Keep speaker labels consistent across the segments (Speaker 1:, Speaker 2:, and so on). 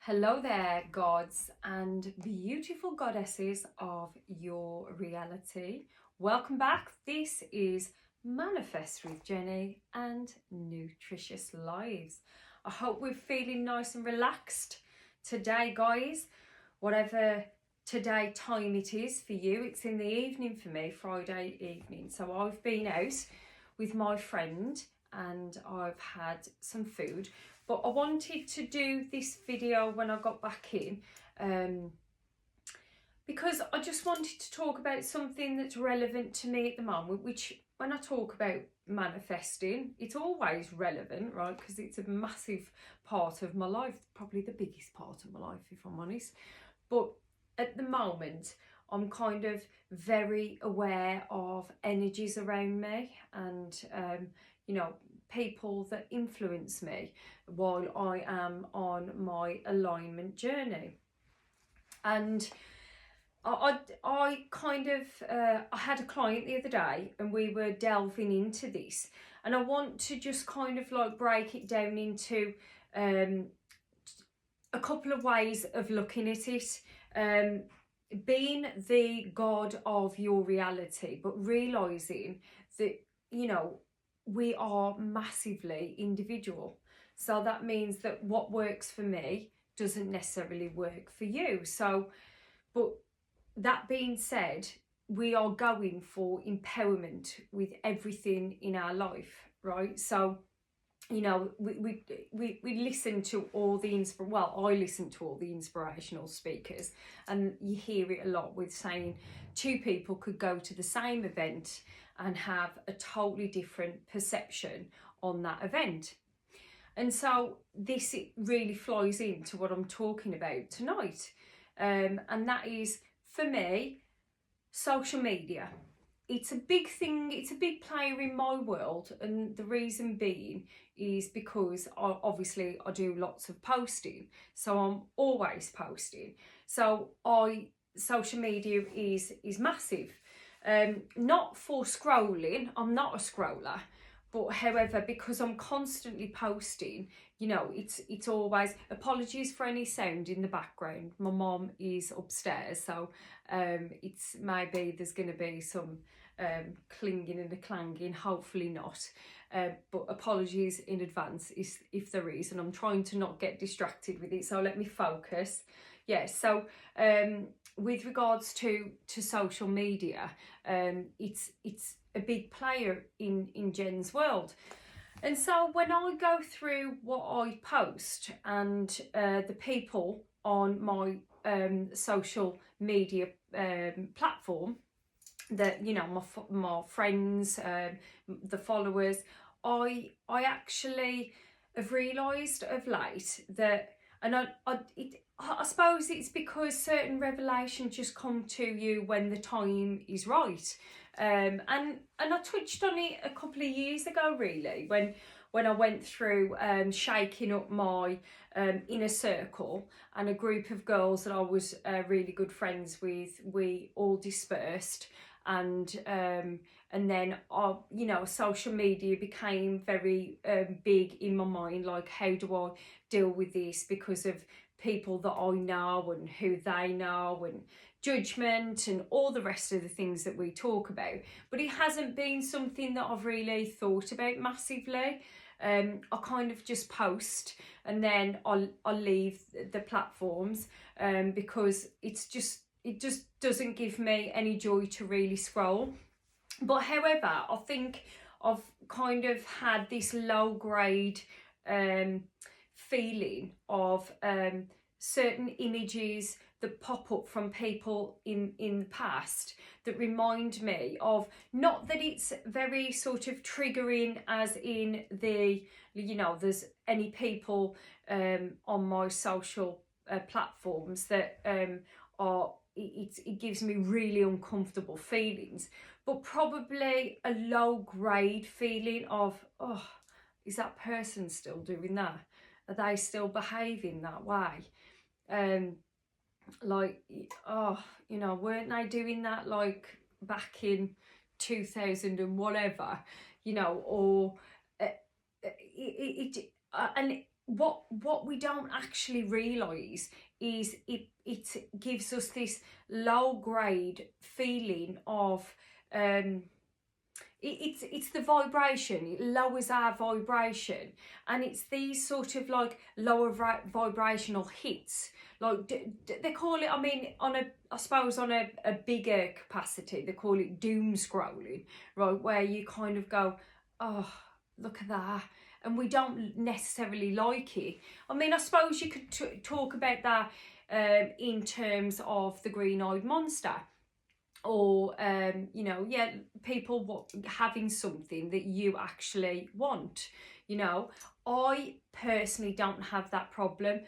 Speaker 1: Hello there, gods and beautiful goddesses of your reality. Welcome back. This is Manifest with Jenny and Nutritious Lives. I hope we're feeling nice and relaxed today, guys. Whatever today time it is for you, it's in the evening for me, Friday evening. So I've been out with my friend and I've had some food. But I wanted to do this video when I got back in because I just wanted to talk about something that's relevant to me at the moment, which when I talk about manifesting, it's always relevant, right? Because it's a massive part of my life, probably the biggest part of my life, if I'm honest. But at the moment, I'm kind of very aware of energies around me and, people that influence me while I am on my alignment journey. And I had a client the other day and we were delving into this, and I want to just kind of like break it down into a couple of ways of looking at it. Being the god of your reality, but realizing that, we are massively individual. So that means that what works for me doesn't necessarily work for you. So, but that being said, we are going for empowerment with everything in our life, right? So, we listen to all the I listen to all the inspirational speakers, and you hear it a lot with saying two people could go to the same event and have a totally different perception on that event. And so this really flies into what I'm talking about tonight, and that is, for me, social media. It's a big thing, it's a big player in my world, and the reason being is because obviously I do lots of posting, so I'm always posting. So social media is massive. Not for scrolling, I'm not a scroller, but however, because I'm constantly posting, it's always, apologies for any sound in the background. My mom is upstairs, so it's maybe there's going to be some clinging and a clanging, hopefully not. But apologies in advance if there is, and I'm trying to not get distracted with it, so let me focus. So with regards to social media, it's a big player in Jen's world. And so when I go through what I post and the people on my social media platform, that my friends, the followers, I actually have realised of late that, and I suppose it's because certain revelations just come to you when the time is right. And I touched on it a couple of years ago, really, when I went through shaking up my inner circle, and a group of girls that I was really good friends with, we all dispersed. And then social media became very big in my mind, like, how do I deal with this because of people that I know and who they know, and judgment and all the rest of the things that we talk about. But it hasn't been something that I've really thought about massively. I kind of just post and then I'll leave the platforms because it just doesn't give me any joy to really scroll. But however, I think I've kind of had this low grade feeling of certain images that pop up from people in the past that remind me of, not that it's very sort of triggering as in there's any people on my social platforms that it gives me really uncomfortable feelings, but probably a low grade feeling of, oh, is that person still doing that? Are they still behaving that way? Weren't they doing that like back in 2000 and whatever, or and what we don't actually realise is it gives us this low grade feeling of it's the vibration. It lowers our vibration, and it's these sort of like lower vibrational hits, like they call it, I mean, I suppose on a bigger capacity they call it doom scrolling, right, where you kind of go, oh, look at that, and we don't necessarily like it. I mean, I suppose you could talk about that in terms of the green-eyed monster, or you know, yeah, people having something that you actually want. You know, I personally don't have that problem,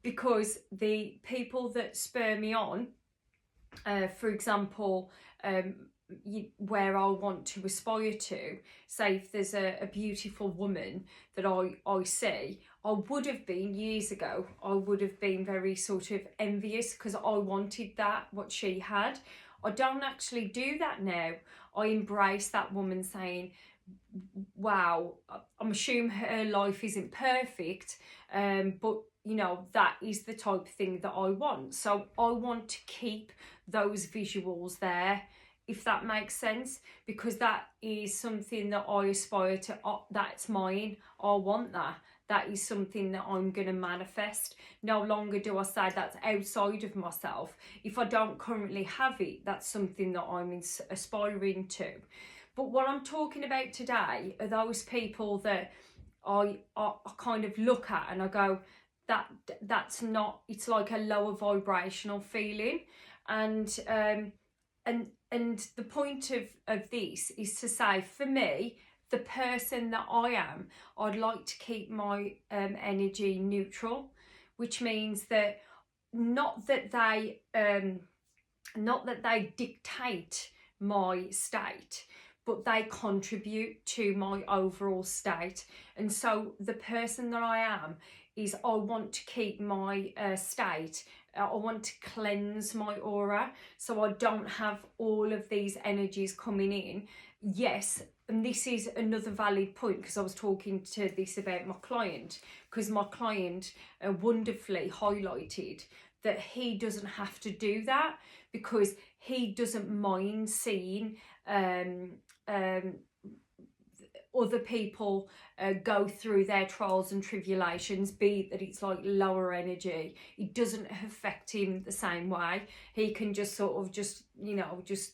Speaker 1: because the people that spur me on, for example, where I want to aspire to, say if there's a beautiful woman that I see, I would have been years ago, I would have been very sort of envious because I wanted that, what she had. I don't actually do that now. I embrace that woman saying, wow, I'm assuming her life isn't perfect, but you know, that is the type of thing that I want. So I want to keep those visuals there, if that makes sense, because that is something that I aspire to. That's mine. I want that. That is something that I'm going to manifest. No longer do I say that's outside of myself. If I don't currently have it, that's something that I'm aspiring to. But what I'm talking about today are those people that I kind of look at and I go, that's not, it's like a lower vibrational feeling. And the point of this is to say, for me, the person that I am, I'd like to keep my energy neutral, which means that not that they dictate my state, but they contribute to my overall state. And so the person that I am is, I want to keep my state, I want to cleanse my aura so I don't have all of these energies coming in. Yes, and this is another valid point, because I was talking to this about my client, because my client wonderfully highlighted that he doesn't have to do that, because he doesn't mind seeing other people go through their trials and tribulations, be it that it's like lower energy. It doesn't affect him the same way. He can just sort of just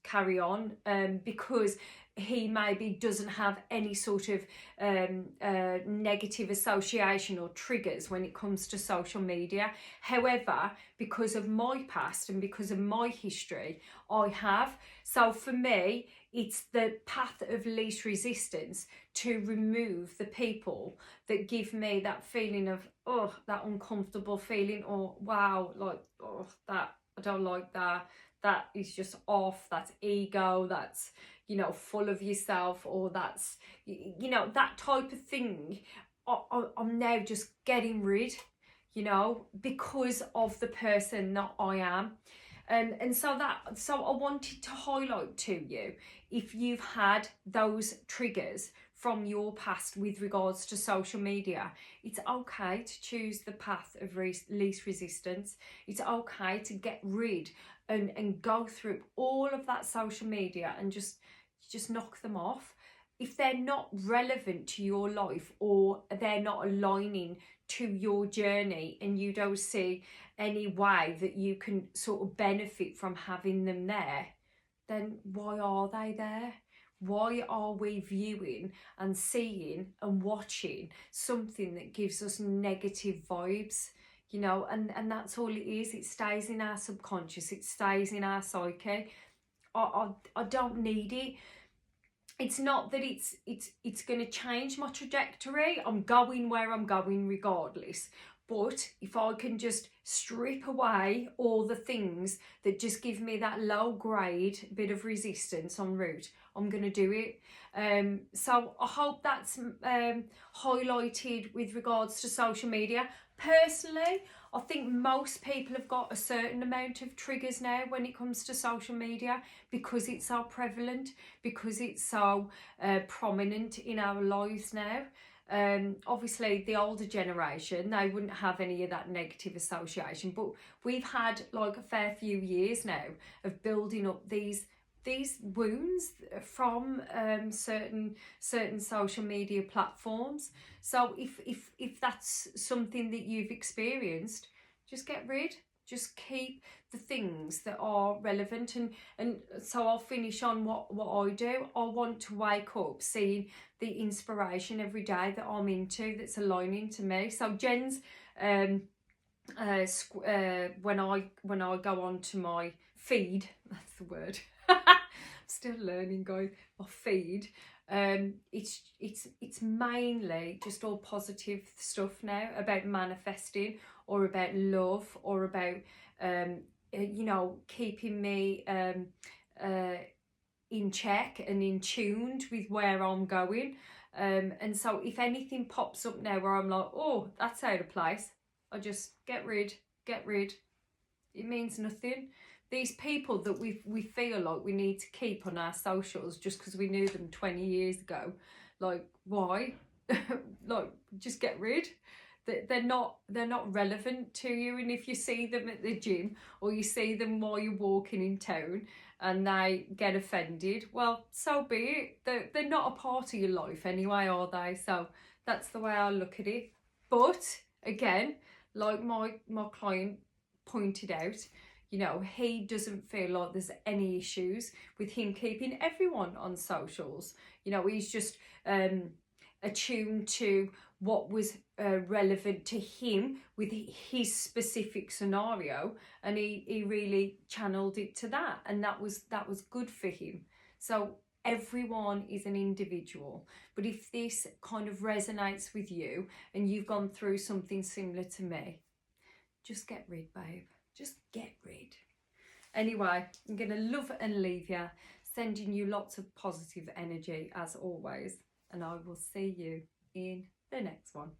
Speaker 1: carry on, because he maybe doesn't have any sort of negative association or triggers when it comes to social media. However, because of my past and because of my history, I have. So for me, it's the path of least resistance to remove the people that give me that feeling of, oh, that uncomfortable feeling, or wow, like, oh, that, I don't like that. That is just off. That's ego. That's, you know, full of yourself, or that's, you know, that type of thing. I'm now just getting rid, you know, because of the person that I am. And so I wanted to highlight to you, if you've had those triggers from your past with regards to social media, it's okay to choose the path of least resistance. It's okay to get rid and go through all of that social media and just knock them off. If they're not relevant to your life, or they're not aligning to your journey, and you don't see any way that you can sort of benefit from having them there, then why are they there? Why are we viewing and seeing and watching something that gives us negative vibes? You know, and that's all it is. It stays in our subconscious, it stays in our psyche. I don't need it. It's not that it's going to change my trajectory. I'm going where I'm going regardless. But if I can just strip away all the things that just give me that low grade bit of resistance en route, I'm going to do it. So I hope that's highlighted with regards to social media. Personally, I think most people have got a certain amount of triggers now when it comes to social media, because it's so prevalent, because it's so prominent in our lives now. Obviously the older generation, they wouldn't have any of that negative association, but we've had like a fair few years now of building up these wounds from certain social media platforms. So if that's something that you've experienced, just get rid. Just keep the things that are relevant. And so I'll finish on what I do. I want to wake up seeing the inspiration every day that I'm into, that's aligning to me. So Jen's when I go on to my feed, that's the word. Still learning, guys. My feed. It's mainly just all positive stuff now about manifesting, or about love, or about you know, keeping me in check and in tuned with where I'm going. And so if anything pops up now where I'm like, oh, that's out of place, I just get rid. It means nothing. These people that we feel like we need to keep on our socials just because we knew them 20 years ago, like, why? Like, just get rid. They're not relevant to you. And if you see them at the gym, or you see them while you're walking in town, and they get offended, well, so be it. They're not a part of your life anyway, are they? So that's the way I look at it. But again, like my client pointed out, you know, he doesn't feel like there's any issues with him keeping everyone on socials. You know, he's just attuned to what was relevant to him with his specific scenario, and he really channeled it to that, and that was good for him. So everyone is an individual, but if this kind of resonates with you and you've gone through something similar to me, just get rid, babe. Just get rid. Anyway, I'm going to love and leave you, sending you lots of positive energy as always, and I will see you in the next one.